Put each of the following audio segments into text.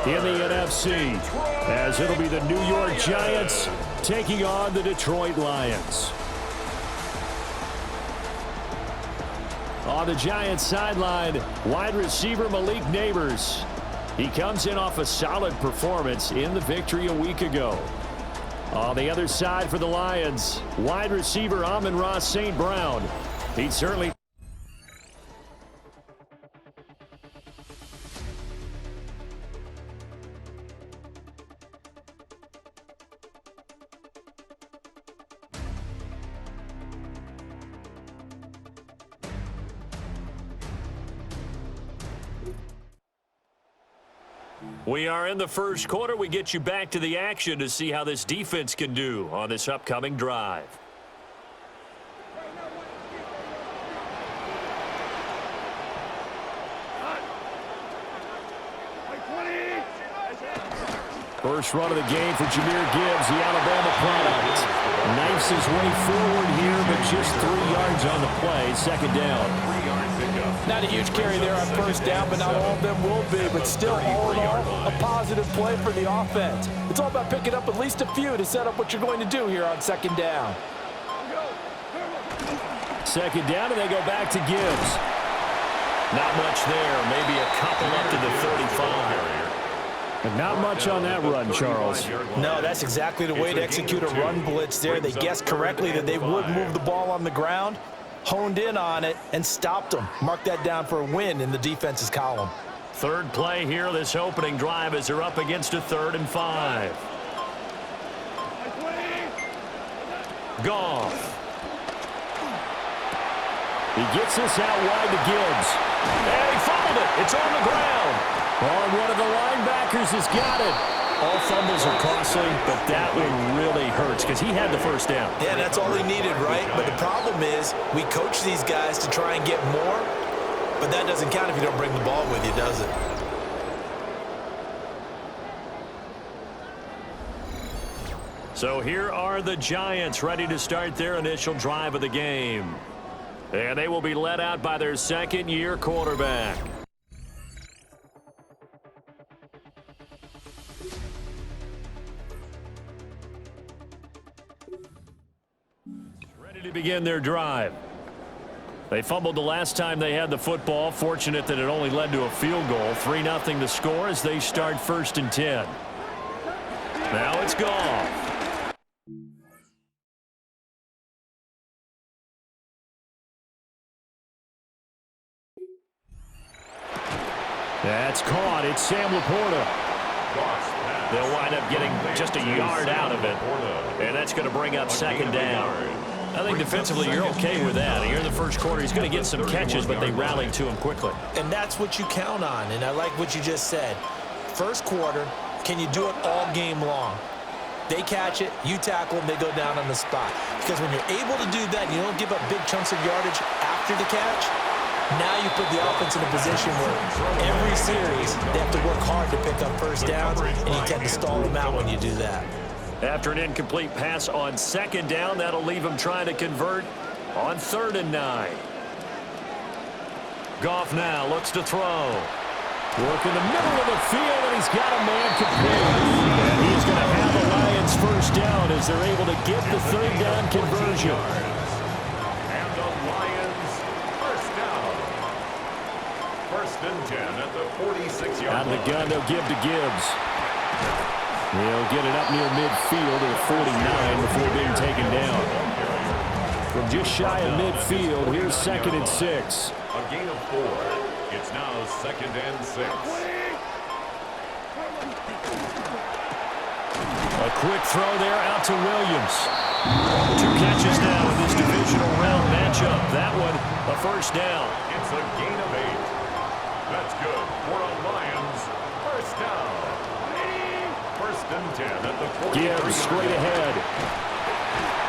in the NFC, as it'll be the New York Giants taking on the Detroit Lions. On the Giants sideline, wide receiver Malik Neighbors. He comes in off a solid performance in the victory a week ago. On the other side for the Lions, wide receiver Amon-Ra St. Brown. He certainly... We are in the first quarter. We get you back to the action to see how this defense can do on this upcoming drive. First run of the game for Jahmyr Gibbs, the Alabama product. Knifes his way forward here, but just 3 yards on the play. Second down. Not a huge carry there on first down, but not all of them will be. But still, all in all, a positive play for the offense. It's all about picking up at least a few to set up what you're going to do here on second down. Second down, and they go back to Gibbs. Not much there. Maybe a couple up to the 35. But not much on that run, Charles. No, that's exactly the way to execute a run blitz there. They guessed correctly that they would move the ball on the ground, honed in on it, and stopped them. Mark that down for a win in the defense's column. Third play here, this opening drive, as they're up against a 3rd and 5. Goff. He gets this out wide to Gibbs. And he fumbled it. It's on the ground. Oh, one of the linebackers has got it. All fumbles are costly, but that one really hurts because he had the first down. Yeah, that's all he needed, right? But the problem is we coach these guys to try and get more, but that doesn't count if you don't bring the ball with you, does it? So here are the Giants ready to start their initial drive of the game. And they will be led out by their second-year quarterback. To begin their drive. They fumbled the last time they had the football. Fortunate that it only led to a field goal. 3-0 the score as they start 1st and 10. Now it's Goff. That's caught. It's Sam Laporta. They'll wind up getting just a yard out of it. And that's going to bring up second down. I think defensively you're okay with that. Here in the first quarter, he's going to get some catches, but they rallied to him quickly. And that's what you count on, and I like what you just said. First quarter, can you do it all game long? They catch it, you tackle them, they go down on the spot. Because when you're able to do that, you don't give up big chunks of yardage after the catch, now you put the offense in a position where every series they have to work hard to pick up first downs, and you tend to stall them out when you do that. After an incomplete pass on second down, that'll leave him trying to convert on 3rd and 9. Goff now looks to throw. Work in the middle of the field, and he's got a man complete. And he's going to have the Lions first down as they're able to get the 3rd down conversion. And the Lions first down. 1st and 10 at the 46-yard line. Out of the gun, they'll give to Gibbs. He'll get it up near midfield at 49 before being taken down. From just shy of midfield, here's 2nd and 6. A gain of 4. It's now 2nd and 6. A quick throw there out to Williams. 2 catches now in this divisional round matchup. That one, a first down. It's a gain of 8. That's good for a Lions first down. 1st and 10 at the 43. Gibbs straight ahead.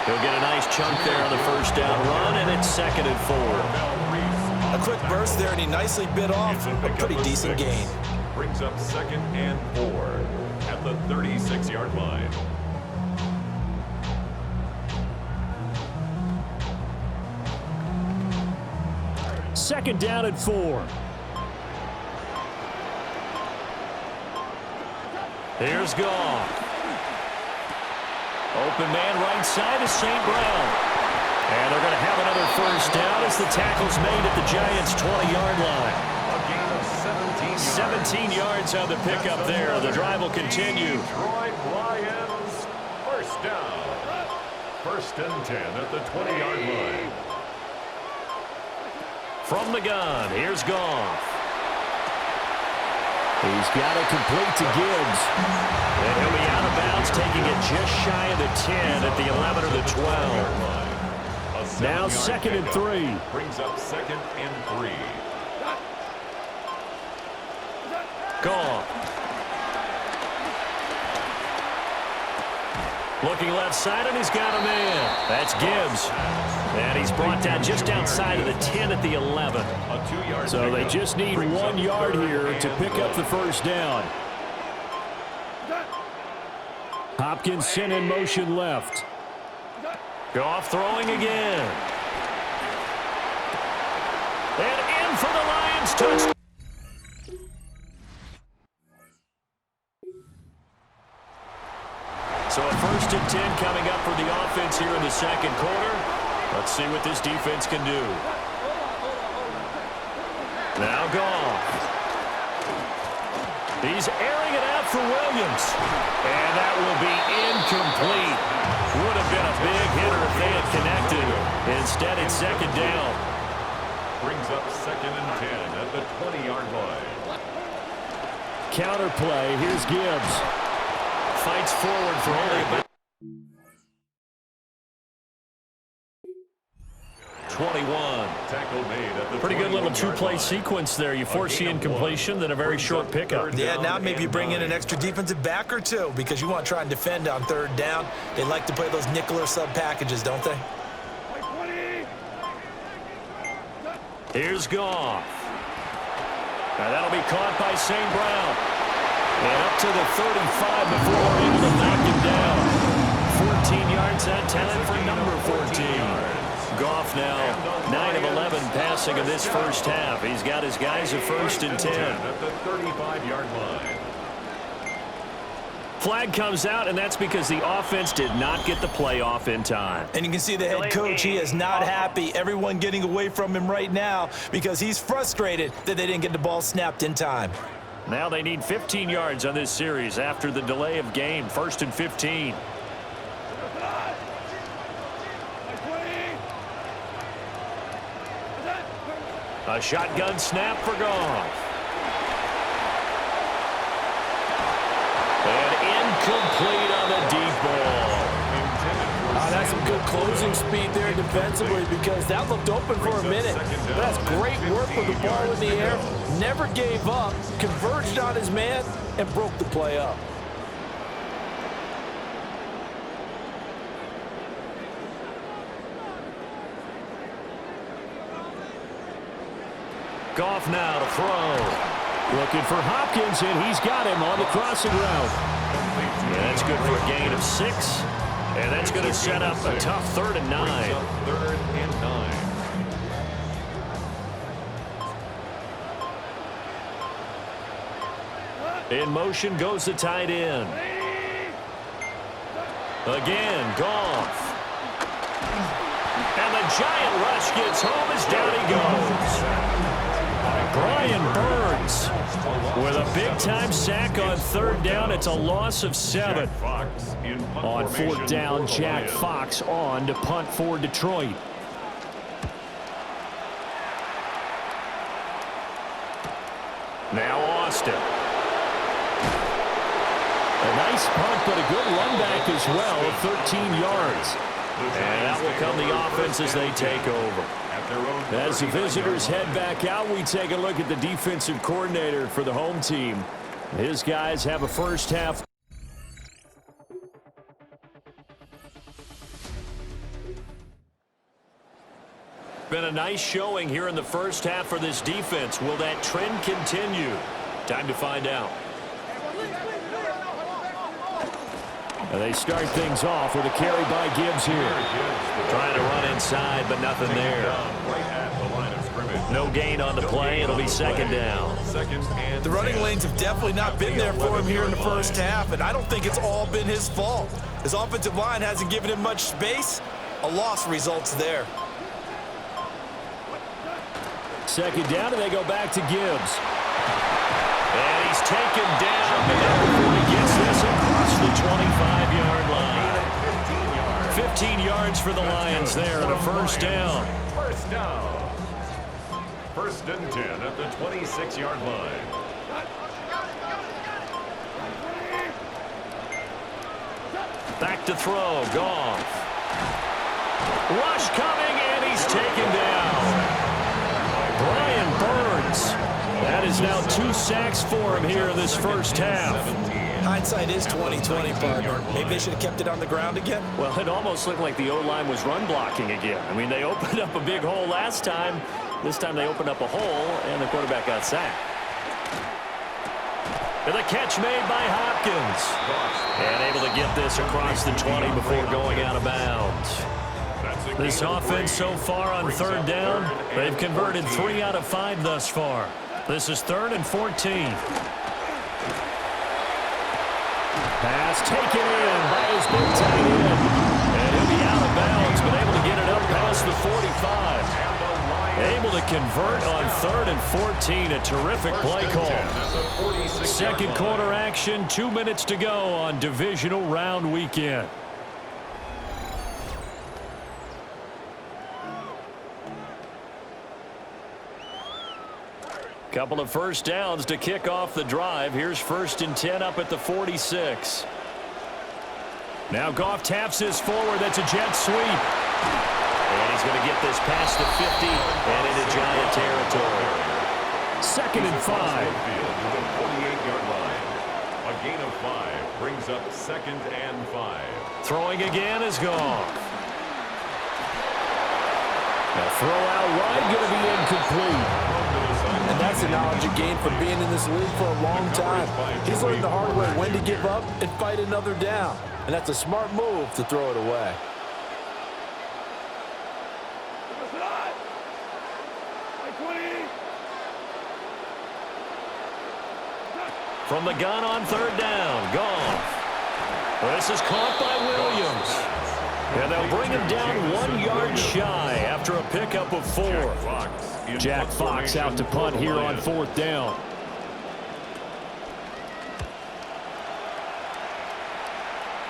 He'll get a nice chunk there on the first down run, and it's 2nd and 4. A quick burst there, and he nicely bit off a pretty decent gain. Brings up 2nd and 4 at the 36-yard line. Second down and 4. Here's Goff. Open man right side is St. Brown. And they're going to have another first down as the tackle's made at the Giants' 20-yard line. A gain of 17 yards on the pickup there. The drive will continue. Detroit Lions, first down. First and 10 at the 20-yard line. From the gun, here's Goff. He's got it complete to Gibbs. And he'll be out of bounds, taking it just shy of the 10 at the 11 or the 12. Now 2nd and 3. Brings up 2nd and 3. Goff. Looking left side, and he's got a man. That's Gibbs. And he's brought down just outside of the 10 at the 11. So they just need 1 yard here to pick up the first down. Hopkins sent in motion left. Goff throwing again. And in for the Lions touchdown. So a 1st and 10 coming up for the offense here in the 2nd quarter. Let's see what this defense can do. Now Goff. He's airing it out for Williams. And that will be incomplete. Would have been a big hitter if they had connected. Instead, it's 2nd down. Brings up 2nd and 10 at the 20-yard line. Counter play. Here's Gibbs. Fights forward for only about 21. Tackle made at the Pretty good little two-play sequence there. You force the incompletion, then a very short pickup. Yeah, now maybe you bring in an extra defensive back or two because you want to try and defend on 3rd down. They like to play those nickel or sub packages, don't they? Here's Goff. Now that'll be caught by St. Brown. And up to the 35 before they're able to knock him down. 14 yards that time for number 14. Goff now 9 of 11 passing in this first half. He's got his guys at 1st and 10. At the 35-yard line. Flag comes out, and that's because the offense did not get the play off in time. And you can see the head coach, he is not happy. Everyone getting away from him right now because he's frustrated that they didn't get the ball snapped in time. Now they need 15 yards on this series after the delay of game. 1st and 15. A shotgun snap for Goff. And incomplete on the deep ball. That's some good closing speed there defensively because that looked open for a minute. But that's great work with the ball in the air. Never gave up, converged on his man, and broke the play up. Goff now to throw. Looking for Hopkins, and he's got him on the crossing route. And that's good for a gain of 6. And that's going to set up a tough 3rd and 9. 3rd and 9. In motion goes the tight end. Again, Goff. And the giant rush gets home as down he goes. Brian Burns with a big-time sack on 3rd down. It's a loss of 7. On 4th down, Jack Fox on to punt for Detroit. Now Austin. A nice punt, but a good run back as well of 13 yards. And that will come the offense as they take over. As the visitors head back out, we take a look at the defensive coordinator for the home team. His guys have a first half. Been a nice showing here in the first half for this defense. Will that trend continue? Time to find out. And they start things off with a carry by Gibbs here. Trying to run inside, but nothing there. Right at the line of scrimmage. No gain on the play. It'll be second down. The running lanes have definitely not been there for him here in the first half, and I don't think it's all been his fault. His offensive line hasn't given him much space. A loss results there. Second down, and they go back to Gibbs. And he's taken down, but not before he gets this across the 25-yard line. 15 yards for the Lions there on a first down. First down. First and 10 at the 26-yard line. Back to throw, Goff. Rush coming, and he's taken down. Brian Burns. That is now 2 sacks for him here in this first half. Hindsight is 20/20, partner. Maybe they should have kept it on the ground again. Well, it almost looked like the O-line was run blocking again. I mean, they opened up a big hole last time. This time they opened up a hole, and the quarterback got sacked. And the catch made by Hopkins. And able to get this across the 20 before going out of bounds. This offense so far on third down, they've converted 3 out of 5 thus far. This is 3rd and 14. Pass taken in by his big tight end. And he'll be out of bounds, but able to get it up past the 45. Able to convert on 3rd and 14. A terrific play call. Second quarter action, 2 minutes to go on divisional round weekend. Couple of first downs to kick off the drive. Here's 1st and 10 up at the 46. Now Goff taps this forward. That's a jet sweep. And he's going to get this past the 50 and into Giant territory. 2nd and 5. 48-yard line. A gain of 5 brings up 2nd and 5. Throwing again is Goff. Now throw out wide, going to be incomplete. And that's the knowledge you gain from being in this league for a long time. He's learned the hard way when to give up and fight another down. And that's a smart move to throw it away. From the gun on 3rd down, Goff. This is caught by Williams. And they'll bring him down 1 yard shy after a pickup of 4. Jack Fox out to punt here on 4th down.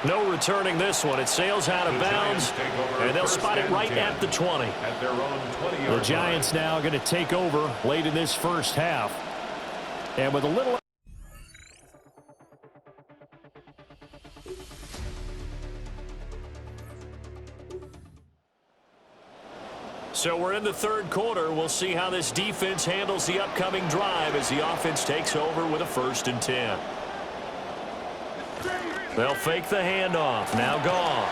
No returning this one. It sails out of bounds, and they'll spot it right at the 20. The Giants now going to take over late in this first half. And with a little... So we're in the 3rd quarter. We'll see how this defense handles the upcoming drive as the offense takes over with a 1st and 10. They'll fake the handoff. Now Goff.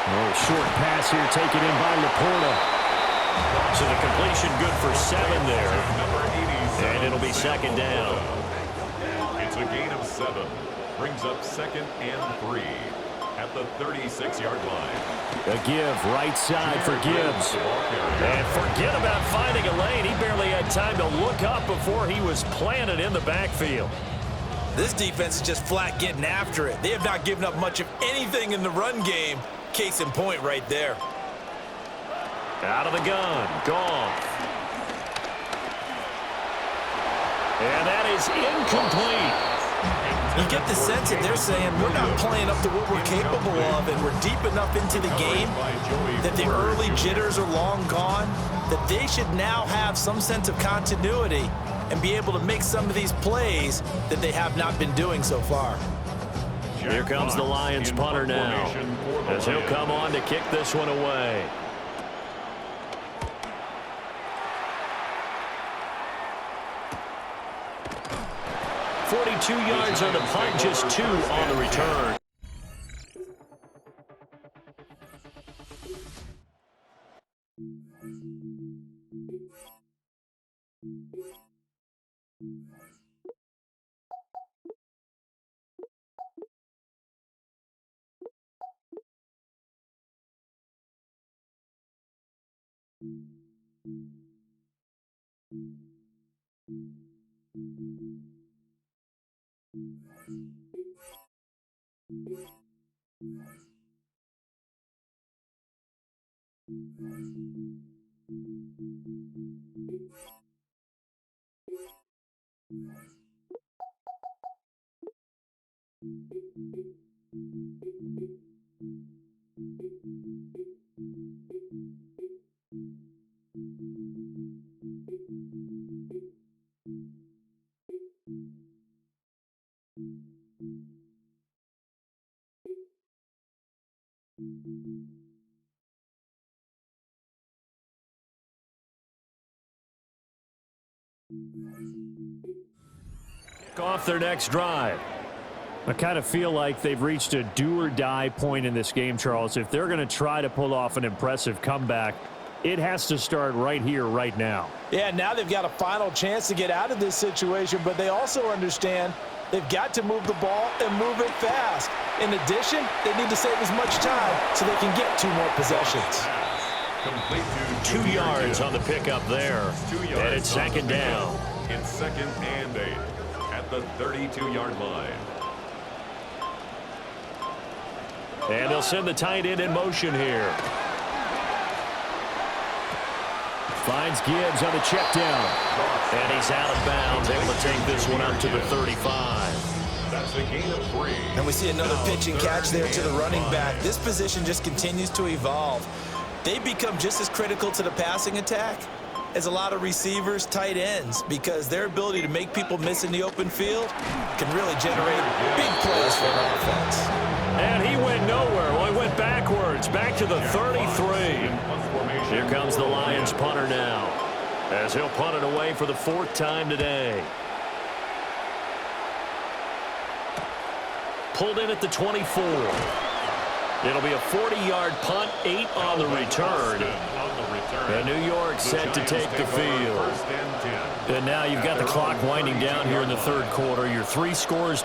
Oh, short pass here taken in by Laporta. So the completion good for 7 there. And it'll be 2nd down. It's a gain of 7. Brings up 2nd and 3. At the 36-yard line. A give right side for Gibbs. And forget about finding a lane. He barely had time to look up before he was planted in the backfield. This defense is just flat getting after it. They have not given up much of anything in the run game. Case in point right there. Out of the gun. Goff. And that is incomplete. You get the sense that they're saying we're not playing up to what we're capable of, and we're deep enough into the game that the early jitters are long gone, that they should now have some sense of continuity and be able to make some of these plays that they have not been doing so far. Here comes the Lions punter now, as he'll come on to kick this one away. .42 yards on the punt, just 2 on the return. Off their next drive. I kind of feel like they've reached a do-or-die point in this game, Charles. If they're going to try to pull off an impressive comeback, it has to start right here, right now. Yeah, now they've got a final chance to get out of this situation, but they also understand they've got to move the ball and move it fast. In addition, they need to save as much time so they can get 2 more possessions. Complete to 2 yards on the pickup there. 2 yards And it's second down. In 2nd and 8 at the 32-yard line. And they'll send the tight end in motion here. Finds Gibbs on the check down. And he's out of bounds, able to take this one up to the 35. That's a gain of 3. And we see another pitch and catch there to the running back. This position just continues to evolve. They become just as critical to the passing attack as a lot of receivers, tight ends, because their ability to make people miss in the open field can really generate big plays for an offense. And he went nowhere. Well, he went backwards, back to the 33. Here comes the Lions punter now, as he'll punt it away for the 4th time today. Pulled in at the 24. It'll be a 40-yard punt, 8 on the return. And New York set to take the field. And now you've got the clock winding down here in the 3rd quarter. Your 3 scores.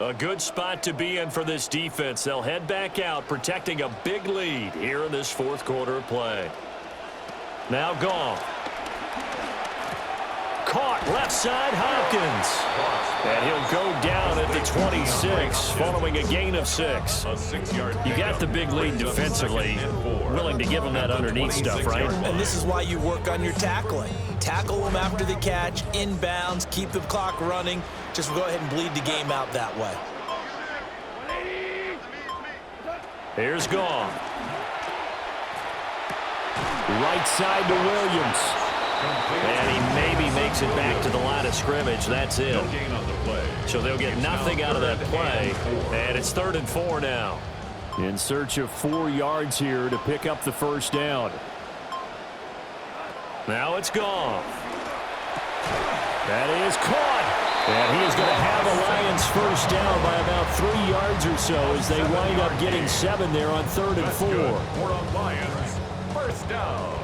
A good spot to be in for this defense. They'll head back out, protecting a big lead here in this 4th quarter of play. Now Goff. Caught left side, Hopkins. And he'll go down at the 26 following a gain of 6. You got the big lead defensively. Willing to give them that underneath stuff, right? And this is why you work on your tackling. Tackle them after the catch, inbounds, keep the clock running. Just go ahead and bleed the game out that way. Here's Goff. Right side to Williams. And he maybe makes it back to the line of scrimmage. That's it. So they'll get nothing out of that play. And it's 3rd and 4 now. In search of 4 yards here to pick up the 1st down. Now it's Goff. That is caught. And he is going to have a Lions 1st down by about 3 yards or so as they wind up getting 7 there on 3rd and 4. For a Lions 1st down.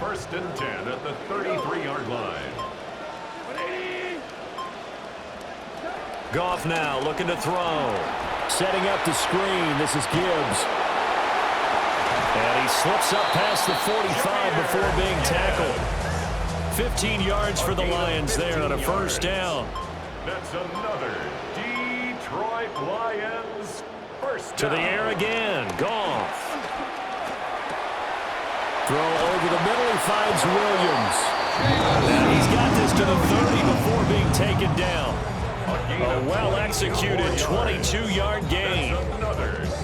1st and 10 at the 33-yard line. Goff now looking to throw. Setting up the screen. This is Gibbs. And he slips up past the 45 before being tackled. 15 yards for the Lions there on a 1st down. That's another Detroit Lions 1st down. To the air again. Goff. Throw over the middle. He finds Williams. And he's got this to the 30 before being taken down. A well-executed 22-yard gain.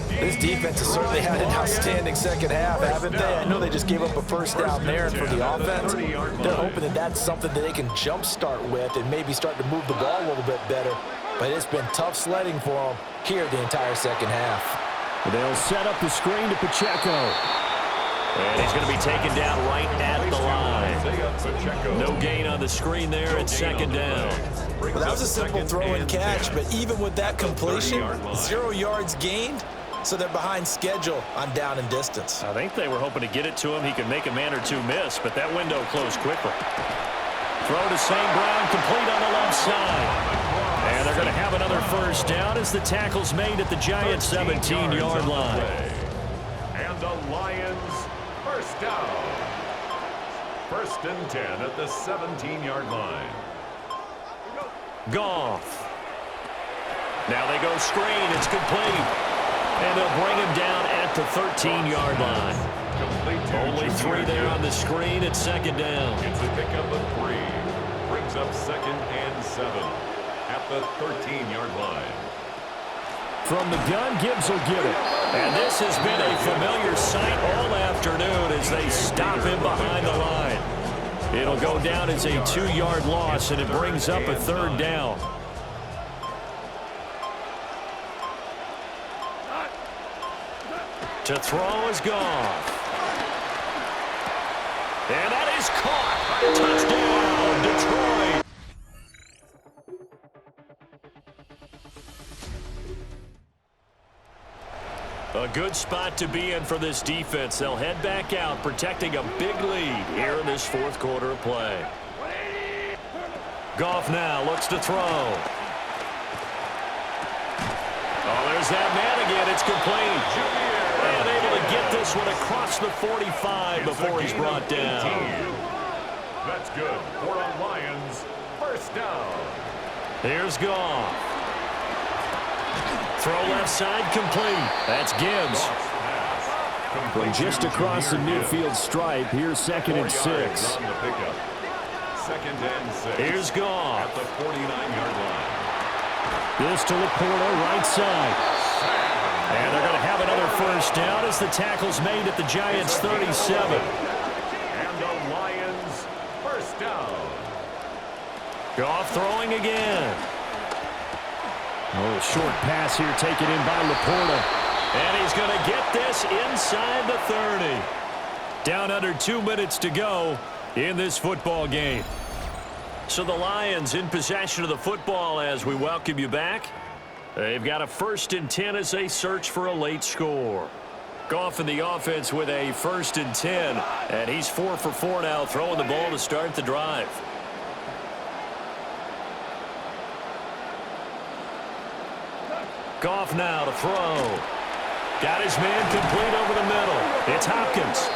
This defense has certainly had an outstanding 2nd half, haven't they? I know they just gave up a 1st down there, and for the offense, they're hoping that that's something that they can jumpstart with and maybe start to move the ball a little bit better. But it's been tough sledding for them here the entire 2nd half. They'll set up the screen to Pacheco. And he's going to be taken down right at the line. No gain on the screen there. It's 2nd down. Well, that was a simple throw and catch, but even with that completion, 0 yards gained, so they're behind schedule on down and distance. I think they were hoping to get it to him. He could make a man or 2 miss, but that window closed quickly. Throw to St. Brown, complete on the left side. And they're going to have another 1st down as the tackle's made at the Giants' 17-yard line. And the Lions First down. First and 10 at the 17-yard line. Goff. Now they go screen. It's complete. And they'll bring him down at the 13-yard line. Only 3 there on the screen at second down. It's a pickup of 3. Brings up second and 7 at the 13-yard line. From the gun, Gibbs will get it. And this has been a familiar sight all afternoon as they stop him behind the line. It'll go down as a 2-yard loss, and it brings up a third down. To throw is Goff. And that is caught. Touchdown, Detroit. A good spot to be in for this defense. They'll head back out, protecting a big lead here in this fourth quarter of play. Goff now looks to throw. Oh, there's that man again. It's complete. And able to get this one across the 45 before he's brought down. That's good. For the Lions, first down. Here's Goff. Throw left side complete. That's Gibbs. From just across the midfield stripe, here's second and 6. Second and 6. Here's Goff. At the 49-yard line. This to Laporta, right side. And they're going to have another first down as the tackle's made at the Giants' 37. And the Lions, first down. Goff throwing again. Oh, a short pass here taken in by Laporta. And he's going to get this inside the 30. Down under 2 minutes to go in this football game. So the Lions in possession of the football as we welcome you back. They've got a first and 10 as they search for a late score. Goff in the offense with a first and 10. And he's 4 for 4 now, throwing the ball to start the drive. Goff now to throw. Got his man complete over the middle. It's Hopkins.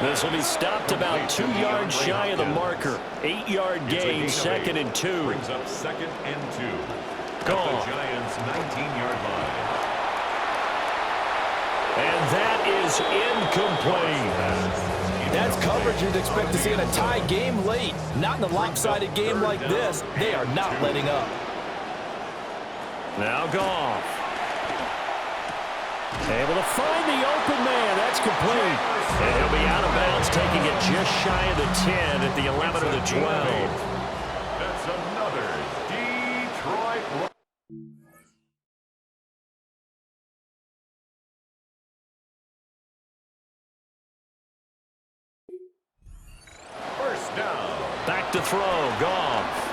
This will be stopped about 2 yards shy of the marker. 8-yard gain, second and 2. Brings up second and 2. Goff. The Giants' 19-yard line. And that is incomplete. That's coverage you'd expect to see in a tie game late. Not in a lopsided game like this. They are not letting up. Now Goff. Able to find the open man. That's complete. And he'll be out of bounds, taking it just shy of the 10 at the 11 or the 12. That's another Detroit. First down. Back to throw. Goff.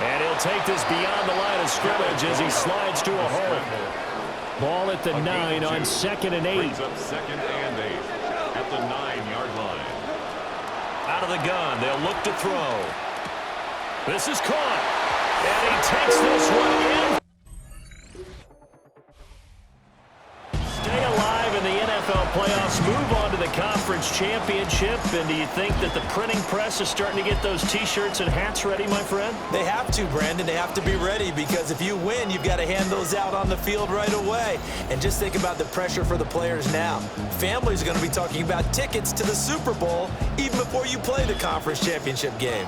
And he'll take this beyond the line of scrimmage as he slides to a hole. Ball at the 9 on second and 8. Brings up second and 8 at the 9-yard line. Out of the gun, they'll look to throw. This is caught. And he takes this one in. Stay alive in the NFL playoffs. Move on to the conference championship. And do you think that the printing press is starting to get those T-shirts and hats ready, my friend? They have to, Brandon. They have to be ready because if you win, you've got to hand those out on the field right away. And just think about the pressure for the players now. Families are going to be talking about tickets to the Super Bowl even before you play the conference championship game.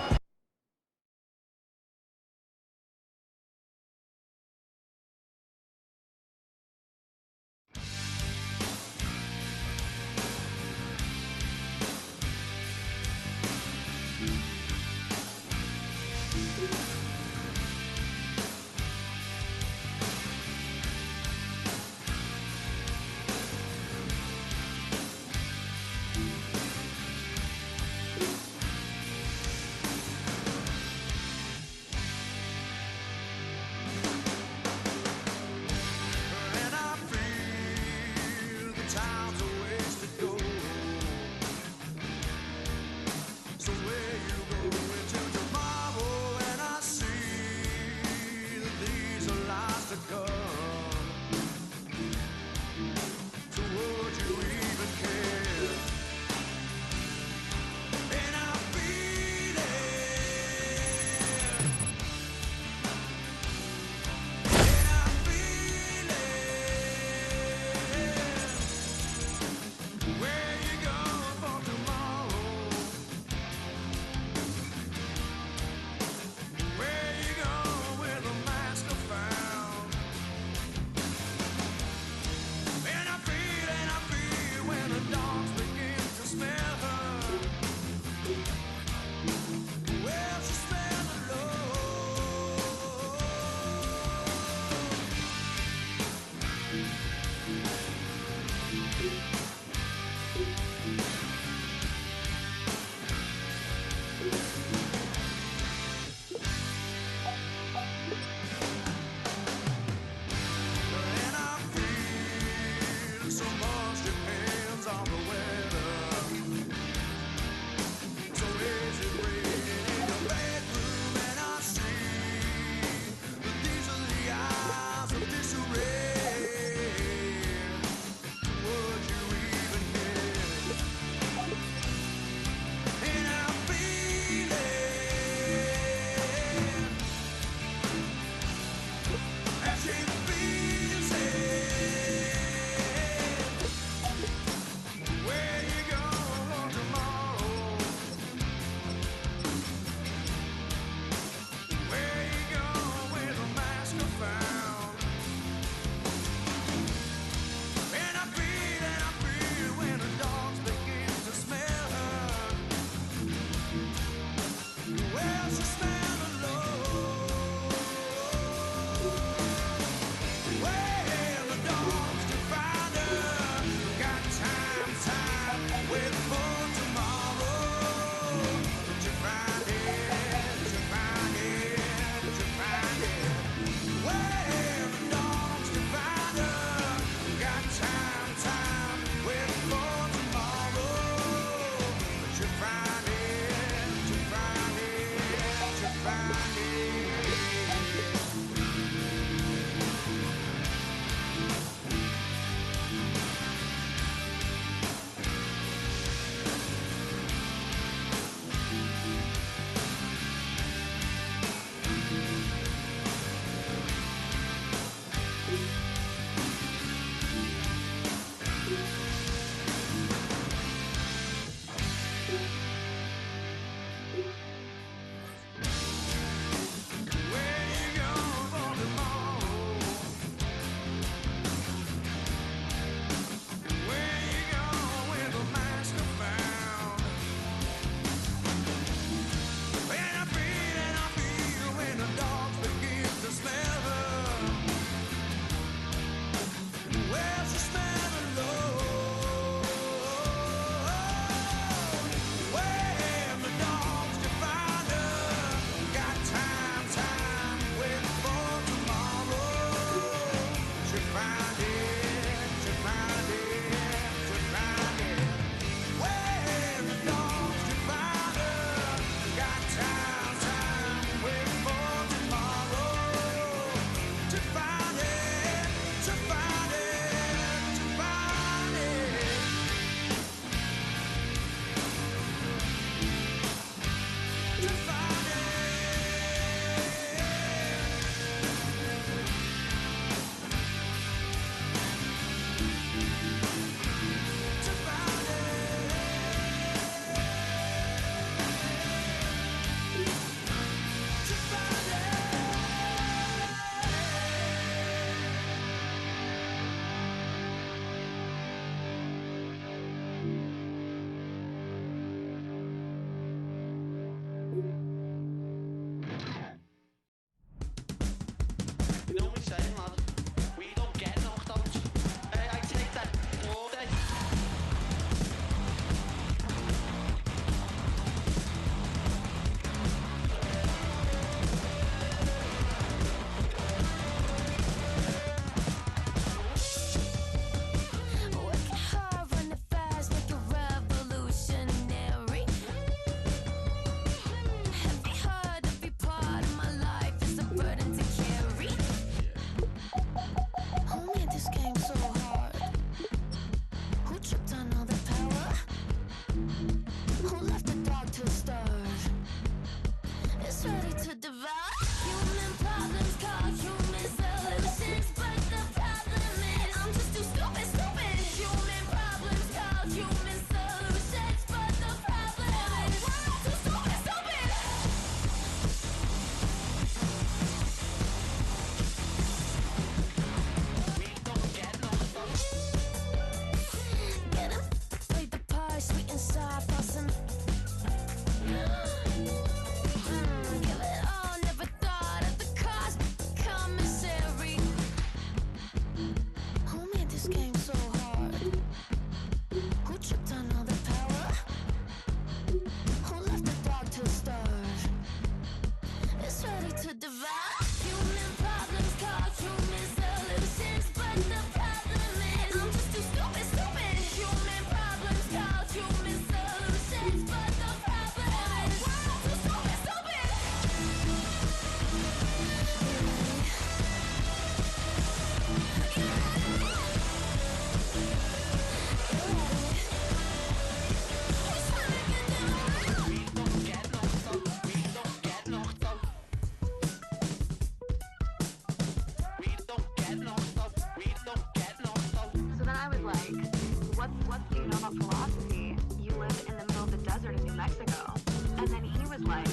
do you know about philosophy? You live in the middle of the desert in New Mexico. And then he was like,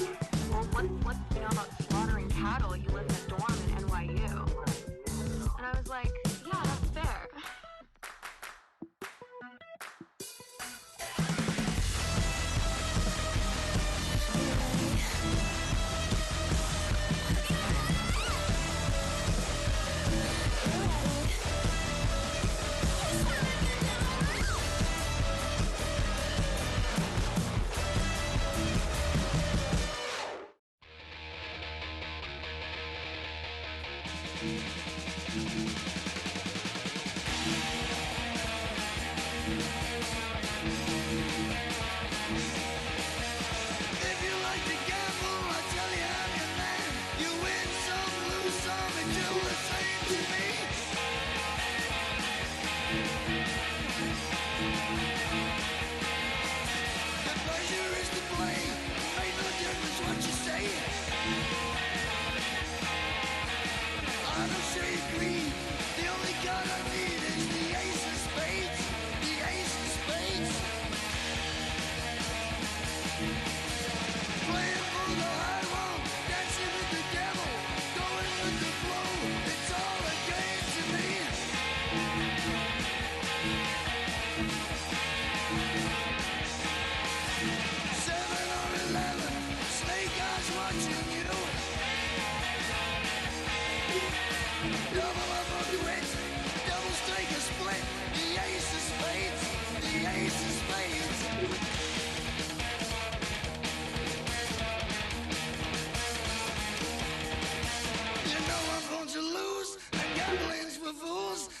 well, what do you know about slaughtering cattle? You live in a dorm in NYU. And I was like, yeah, that's fair.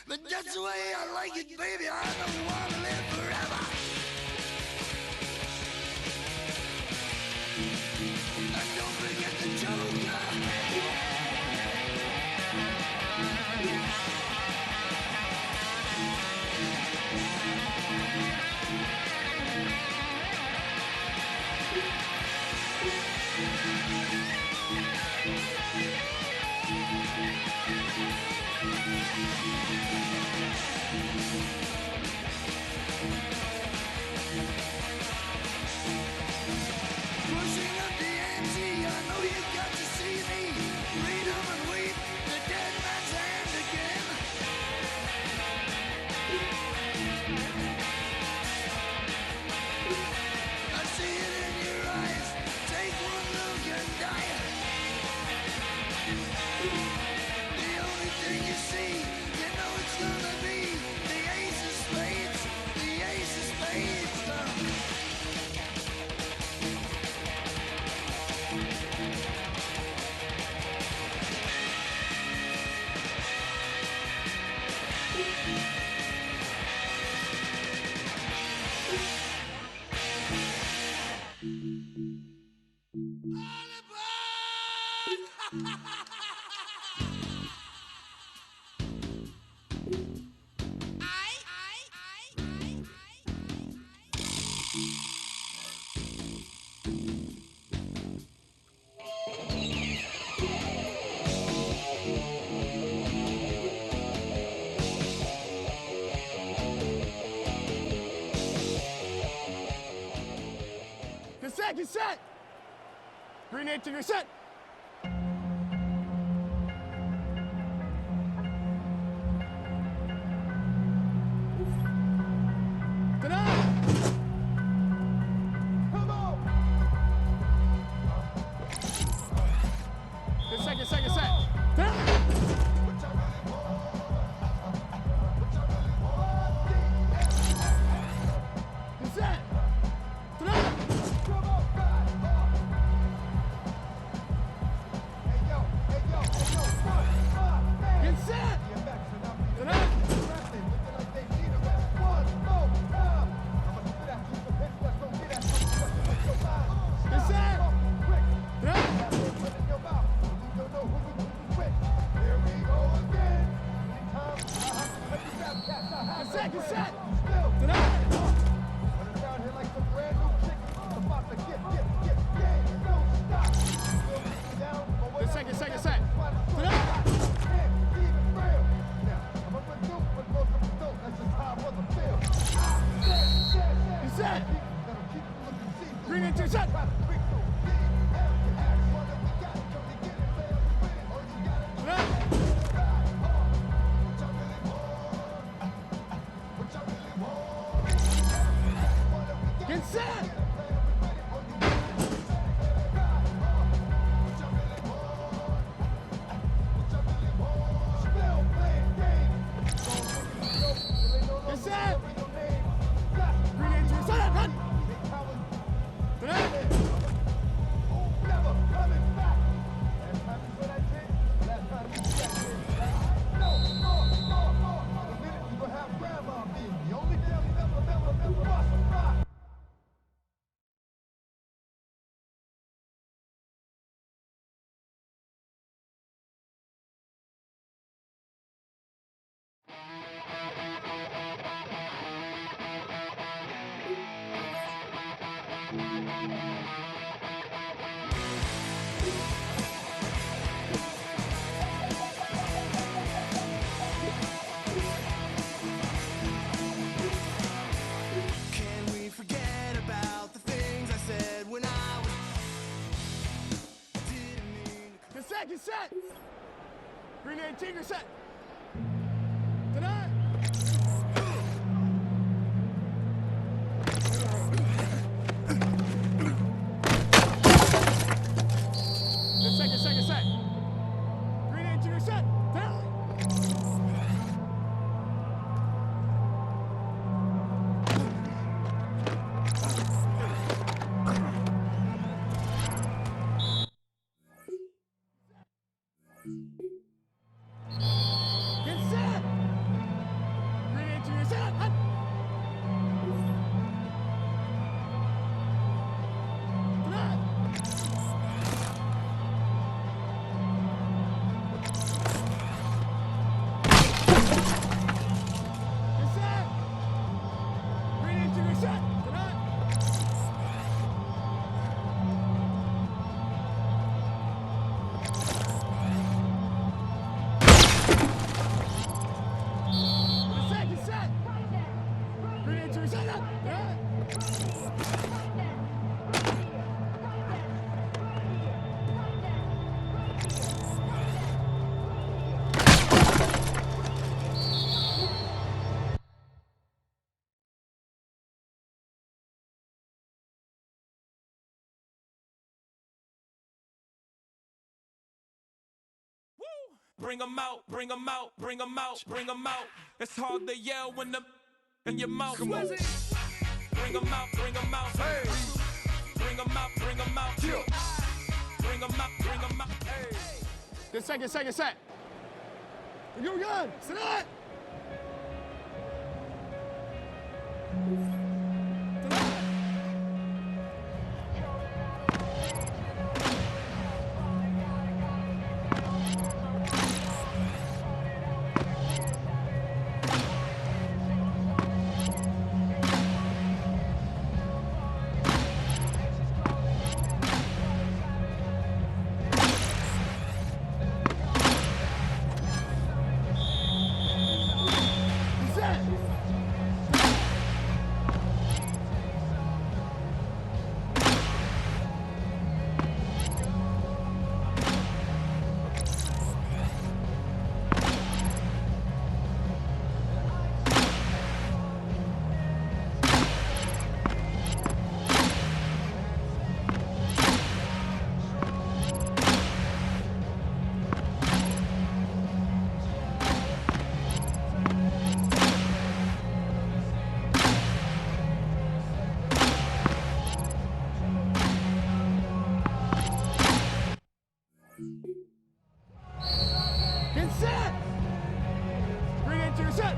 But that's the way I like it, baby. I don't want to live forever. And don't forget the Joker. Get set! Green 18, you're set! Come on! Get set, get set, get set! Get set! Let's just high for the field. Can we forget about the things I said when I was didn't mean to. Get set, get set. Green 18, get set. Tonight. Get set, get set. Green 18, get set. Tonight. Get set! Green 18, get set! Hut! Tonight! Get set! Green 18, get set! Tonight! Get set, get set! Green 18, get set! Tonight! Bring 'em out, bring 'em out, bring 'em out, bring 'em out. It's hard to yell when the in your mouth. Bring 'em out, bring 'em out. Hey. Bring 'em out, bring 'em out. Bring 'em out, bring 'em out. Hey. Get set, get set, get set! We're good! Tonight! Tonight! Get set! Get set! Green 18, get set!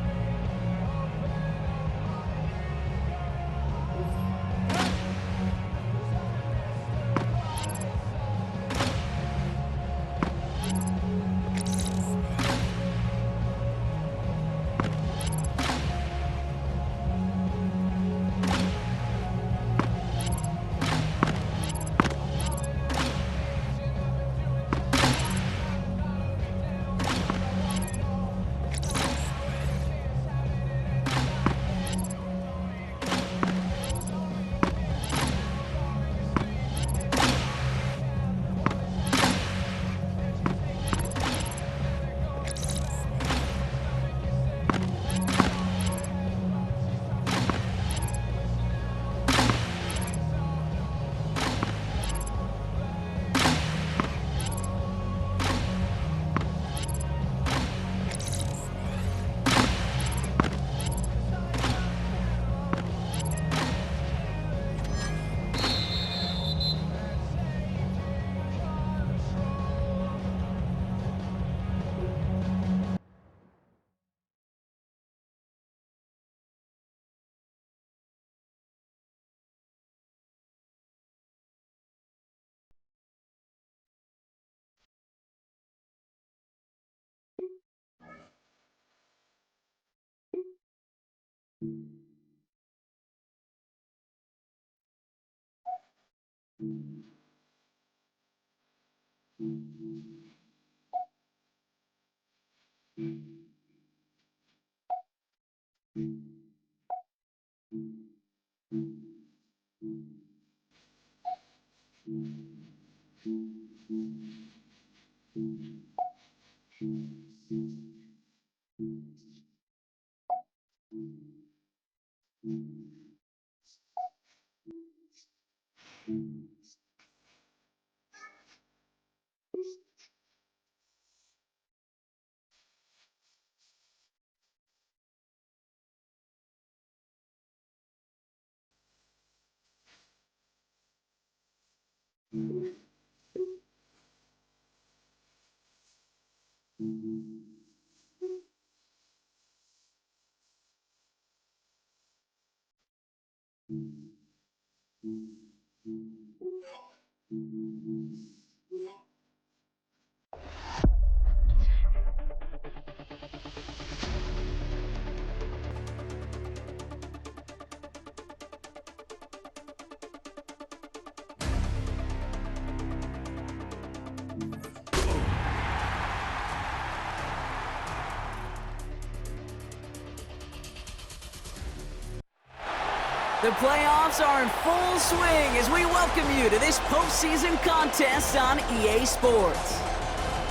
The playoffs are in full swing as we welcome you to this postseason contest on EA Sports.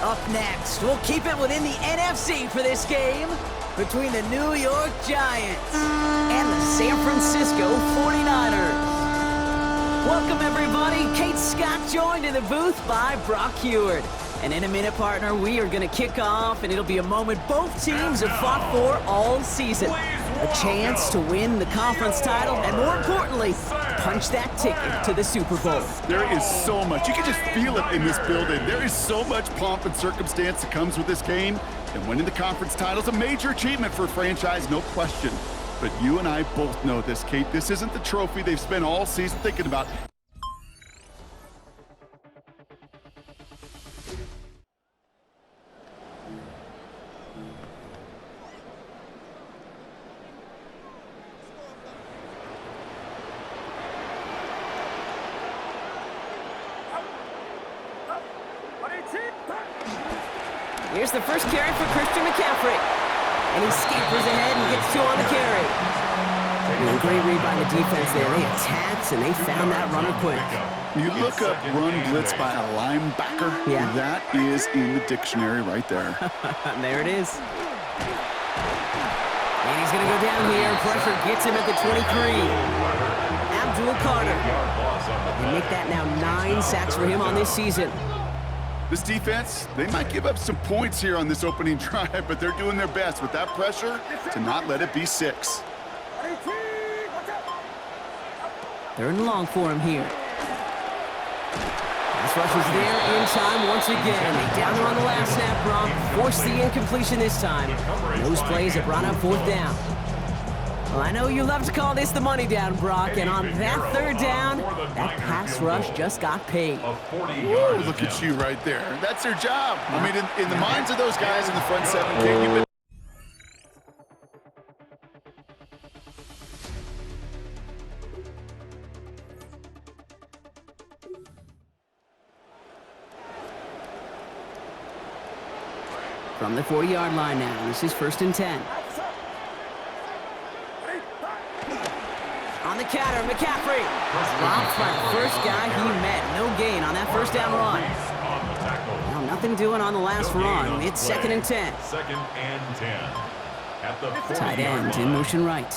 Up next, we'll keep it within the NFC for this game between the New York Giants and the San Francisco 49ers. Welcome, everybody. Kate Scott joined in the booth by Brock Heward. And in a minute, partner, we are going to kick off, and it'll be a moment both teams have fought for all season. A chance to win the conference title, and more importantly, punch that ticket to the Super Bowl. There is so much. You can just feel it in this building. There is so much pomp and circumstance that comes with this game, and winning the conference title is a major achievement for a franchise, no question. But you and I both know this, Kate. This isn't the trophy they've spent all season thinking about. Here's the first carry for Christian McCaffrey. And he scampers ahead and gets two on the carry. A great read by the defense there. They attacked and they found that runner quick. You look up run blitz by a linebacker. Yeah. That is in the dictionary right there. There it is. And he's going to go down here. Pressure gets him at the 23. Abdul Carter. And make that now 9 sacks for him on this season. This defense, they might give up some points here on this opening drive, but they're doing their best with that pressure to not let it be 6. 3rd and long for him here. Pass rush is there in time once again. They down there on the last snap, Brock. Forced the incompletion this time. Those plays have brought up 4th down. Well, I know you love to call this the money down, Brock, and on that 3rd down, that pass rush just got paid. Woo, look at you right there. That's their job. I mean, in the minds of those guys in the front 7, Kate, you've been from the 40-yard line now. This is 1st and 10. On the counter, McCaffrey. Dropped by the first guy he met. No gain on that 1st down run. Well, nothing doing on the last run. It's 2nd and 10. 2nd and 10. At the Tight end in motion right.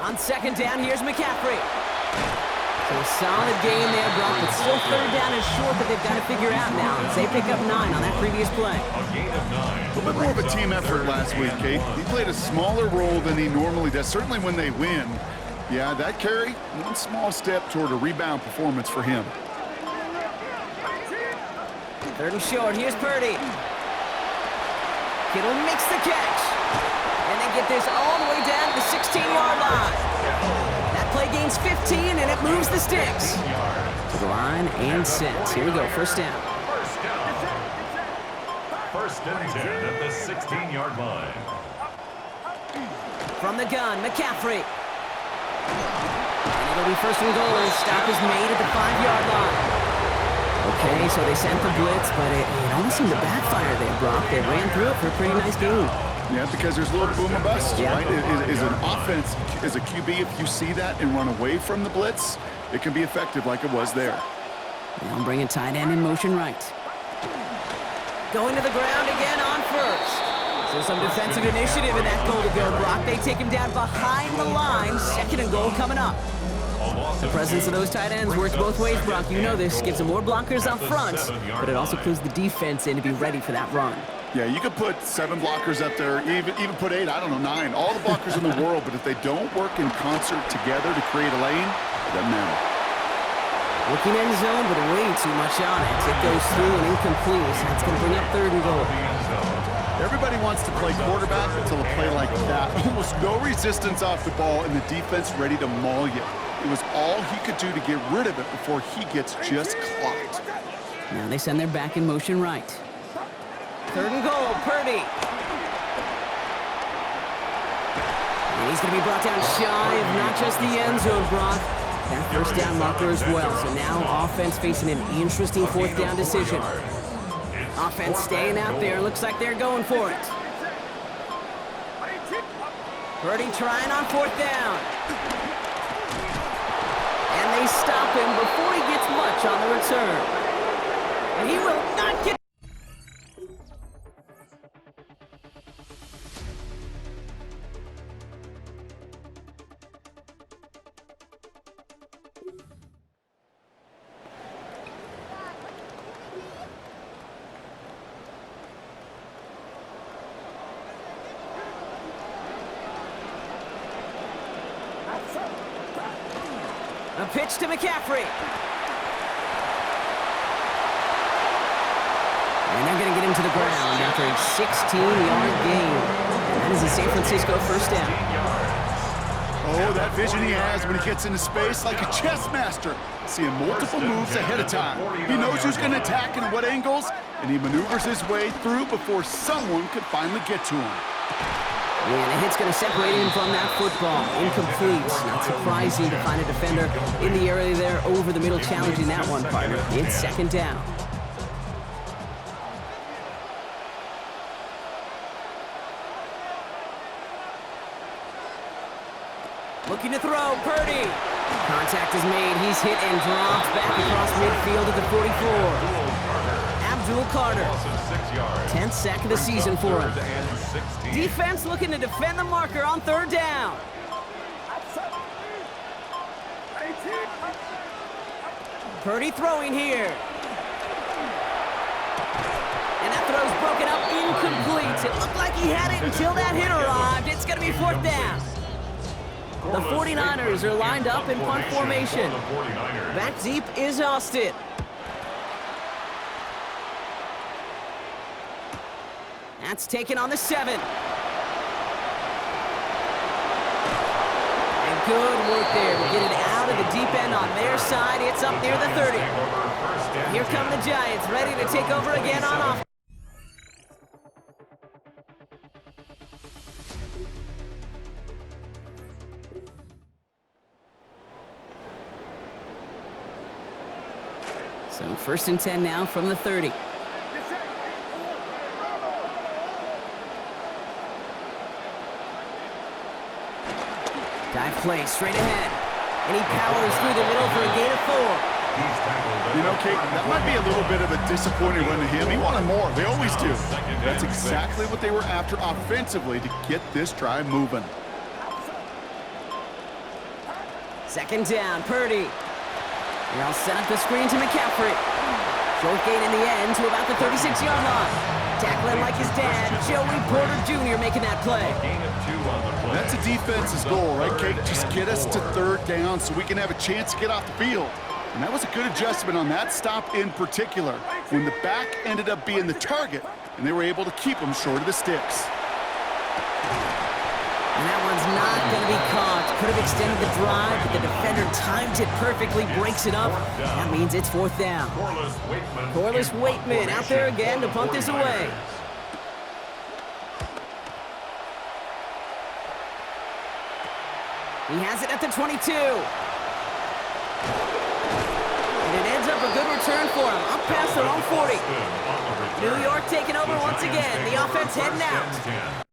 On 2nd down, here's McCaffrey. So a solid game there, Brock, but still 3rd down is short that they've got to figure out now as they pick up 9 on that previous play. A gain of 9. a little bit more of a team effort last week, Kate. He played a smaller role than he normally does, certainly when they win. Yeah, that carry, one small step toward a rebound performance for him. 3rd and short, here's Purdy. Kittle makes the catch. And they get this all the way down to the 16-yard line. That play gains 15, and it moves the sticks. To the line and set. Here we go, 1st down. 1st and 10 at the 16-yard line. From the gun, McCaffrey. And it'll be first and goal. Stop is made at the 5-yard line. Okay, so they sent the blitz, but it almost seemed to backfire there, Brock. They ran through it for a pretty nice game. Yeah, because there's a little boom or bust, yeah. right? Is an offense, as a QB, if you see that and run away from the blitz, it can be effective like it was there. Now bringing tight end in motion right. Going to the ground again on first. So some defensive initiative in that goal to go, Brock. They take him down behind the line. Second and goal coming up. The presence of those tight ends works both ways, Brock. You know this. Gives them more blockers up front, but it also clues the defense in to be ready for that run. Yeah, you could put 7 blockers up there, even put 8, I don't know, 9. All the blockers in the world, but if they don't work in concert together to create a lane, it doesn't matter. Looking end zone, but way too much on it. It goes through and incomplete, so that's going to bring up third and goal. Everybody wants to play quarterback until a play like that. Almost no resistance off the ball, and the defense ready to maul you. It was all he could do to get rid of it before he gets just clocked. Now they send their back in motion right. Third and goal, Purdy. And he's going to be brought down shy of not just the end zone, Brock. That first down marker as well. So now offense facing an interesting fourth down decision. Offense staying out there. Looks like they're going for it. Purdy trying on fourth down. And they stop him before he gets much on the return. And he will not get... A pitch to McCaffrey. And they're going to get him to the ground after a 16-yard gain. And that is a San Francisco first down. Oh, that vision he has when he gets into space like a chess master, seeing multiple moves ahead of time. He knows who's going to attack and at what angles, and he maneuvers his way through before someone could finally get to him. And the hit's going to separate him from that football. Incomplete. Not surprising to find a defender in the area there over the middle, challenging that one, partner. It's second down. Looking to throw, Purdy. Contact is made. He's hit and dropped back across midfield at the 44. Abdul Carter. 10th sack of the season for him. Defense looking to defend the marker on third down. Purdy throwing here. And that throw's broken up, incomplete. It looked like he had it until that hit arrived. It's going to be fourth down. The 49ers are lined up in punt formation. Back deep is Austin. That's taken on the 7. And good work there to get it out of the deep end on their side. It's up near the 30. Here come the Giants, ready to take over again on offense. So first and 10 now from the 30. Dive play straight ahead. And he powers through the middle for a gain of 4. You know, Kate, that might be a little bit of a disappointing run to him. He wanted more. They always do. That's exactly what they were after offensively to get this drive moving. Second down, Purdy. They'll set up the screen to McCaffrey. Short gain in the end to about the 36-yard line. Tackling like his dad, Joey Porter Jr. making that play. That's a defense's goal, right, Kate? Just get us to third down so we can have a chance to get off the field. And that was a good adjustment on that stop in particular, when the back ended up being the target, and they were able to keep him short of the sticks. And that one's not going to be caught. Could have extended the drive, but the defender timed it perfectly, breaks it up. That means it's fourth down. Corliss Waitman out there again to punt this away. He has it at the 22. And it ends up a good return for him. Up past their own 40. New York taking over once again. The offense heading out.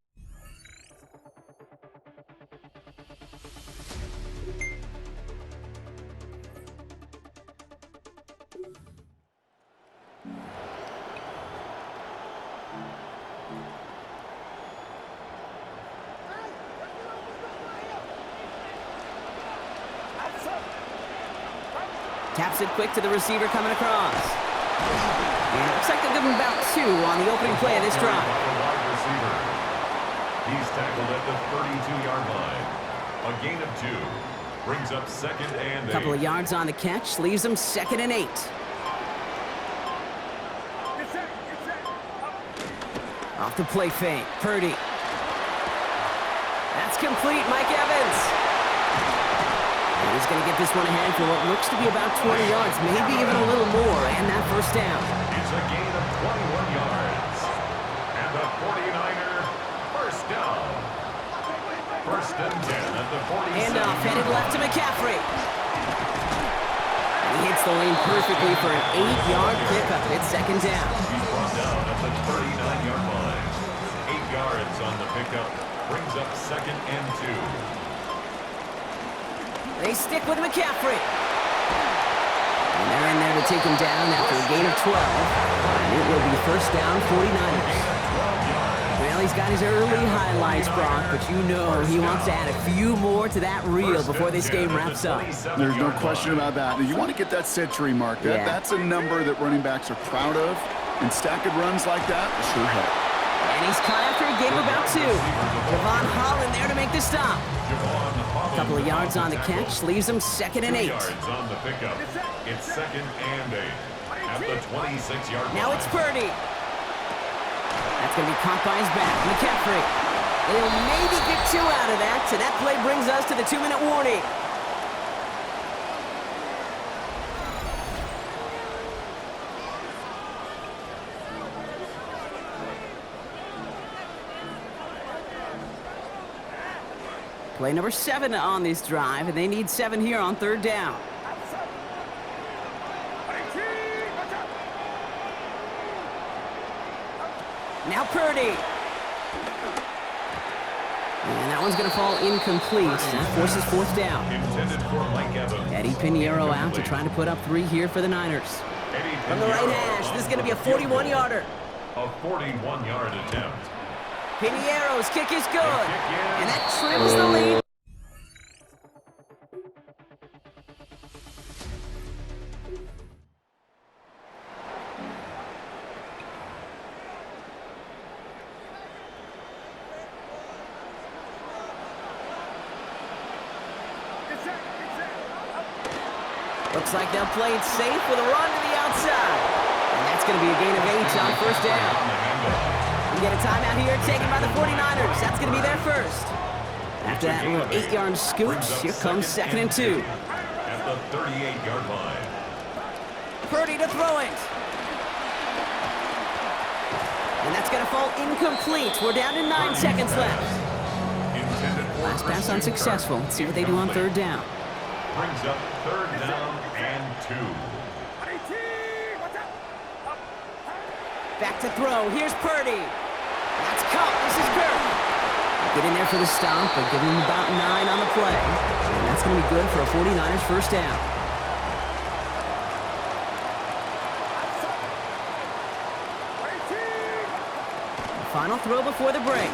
Taps it quick to the receiver coming across. And it looks like they'll give him about 2 on the opening play of this drive. He's tackled at the 32-yard line. A gain of 2. Brings up 2nd and 8. A couple of yards on the catch, leaves them 2nd and 8. Off the play fake, Purdy. That's complete, Mike Evans. And he's going to get this one ahead for what looks to be about 20 yards, maybe even a little more, and that first down. It's a gain of 21 yards. And the 49er first down. 1st and 10 at the 47. Handoff headed left to McCaffrey. And he hits the lane perfectly for an 8-yard pickup. It's 2nd down. He's brought down at the 39-yard line. 8 yards on the pickup. Brings up 2nd and 2. They stick with McCaffrey. And they're in there to take him down after a gain of 12. And it will be first down, 49ers. Well, he's got his early highlights, Brock, but you know he wants to add a few more to that reel before this game wraps up. There's no question about that. You want to get that century mark. That's a number that running backs are proud of. And stacking runs like that sure help. And he's caught after a gain of about 2. Javon Holland there to make the stop. A couple of yards on the catch, leaves him 2nd and 8. Yards on the pickup. It's 2nd and 8 at the 26-yard line. Now it's Purdy. That's going to be caught by his back. McCaffrey. They'll maybe get 2 out of that, so that play brings us to the 2-minute warning. Play number 7 on this drive, and they need 7 here on 3rd down. Now Purdy. And that one's going to fall incomplete. That forces 4th down. Intended for Mike Evans. Eddie Pinheiro out to try to put up 3 here for the Niners. From the right hash, this is going to be a 41-yarder. A 41-yard attempt. Pinheiro's kick is good. And that trims the lead. Looks like they'll play it safe with a run to the outside. And that's going to be a gain of 8 on 1st down. We get a timeout here taken by the 49ers. That's going to be their first. After that little 8-yard scoot, here comes 2nd and 2. At the 38-yard line. Purdy to throw it. And that's going to fall incomplete. We're down to 9 seconds left. Last pass unsuccessful. Let's see what they do on 3rd down. Brings up 3rd down and 2. Back to throw. Here's Purdy. That's caught. This is Kirk. Get in there for the stomp, but give him about 9 on the play. And that's going to be good for a 49ers first down. Final throw before the break.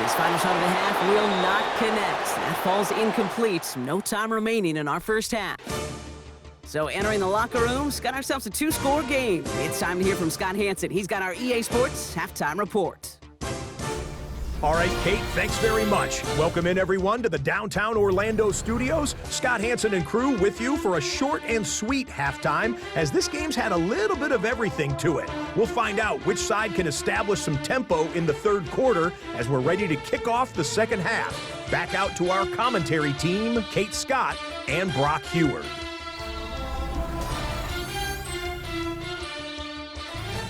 His final shot of the half will not connect. That falls incomplete. No time remaining in our first half. So entering the locker rooms, got ourselves a 2-score game. It's time to hear from Scott Hansen. He's got our EA Sports halftime report. All right, Kate, thanks very much. Welcome in, everyone, to the downtown Orlando studios. Scott Hansen and crew with you for a short and sweet halftime, as this game's had a little bit of everything to it. We'll find out which side can establish some tempo in the 3rd quarter as we're ready to kick off the 2nd half. Back out to our commentary team, Kate Scott and Brock Heward.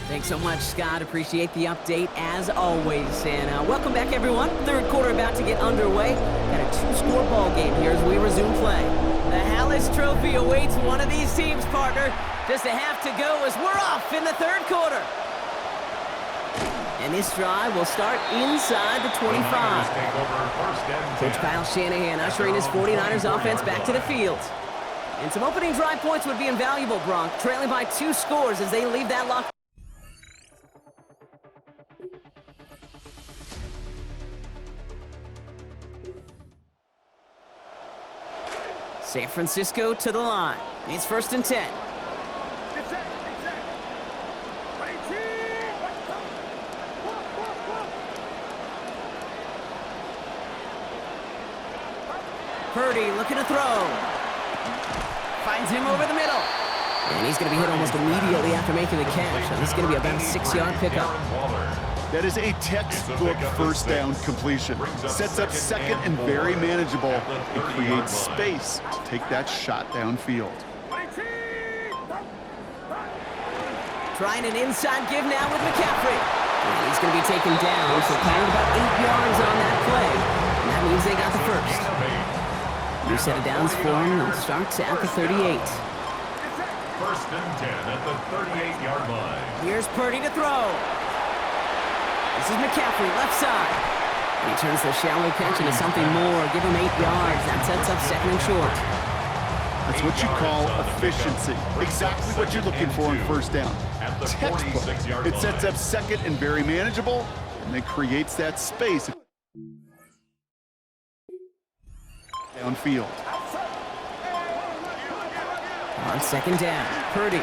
Thanks so much, Scott. Appreciate the update as always. And welcome back, everyone. Third quarter about to get underway. Got a two-score ball game here as we resume play. The Hallis Trophy awaits one of these teams, partner. Just a half to go as we're off in the third quarter. And this drive will start inside the 25. Coach Kyle Shanahan ushering his 49ers offense back to the field. And some opening drive points would be invaluable, Bronk, trailing by 2 scores as they leave that lock. San Francisco to the line. It's 1st and 10. Purdy looking to throw. Finds him over the middle. And he's going to be hit almost immediately after making the catch. And this is going to be about a 6-yard pickup. That is a textbook first down completion. Sets up second and very manageable and creates space to take that shot downfield. Trying an inside give now with McCaffrey. And he's going to be taken down, so carrying about 8 yards on that play. And that means they got the first. New set of downs for him and starts at the 38. 1st and 10 at the 38-yard line. Here's Purdy to throw. This is McCaffrey, left side. And he turns the shallow catch into something more. Give him 8 yards. That sets up 2nd and short. That's what you call efficiency. Exactly what you're looking for in first down. Textbook. It sets up second and very manageable, and then creates that space downfield. On 2nd down, Purdy.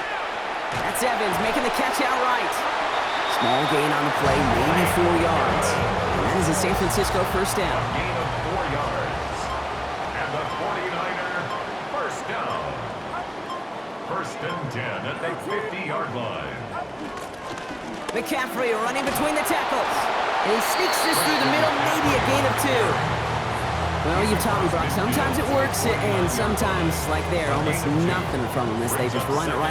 That's Evans making the catch outright. Small gain on the play, maybe 4 yards. And that is a San Francisco first down. Gain of 4 yards. And the 49er first down. 1st and 10 at the 50-yard line. McCaffrey running between the tackles. And he sneaks this through the middle, maybe a gain of 2. Well, you've taught me, Brock. Sometimes it works, and sometimes, like there, almost nothing from them as they just run it right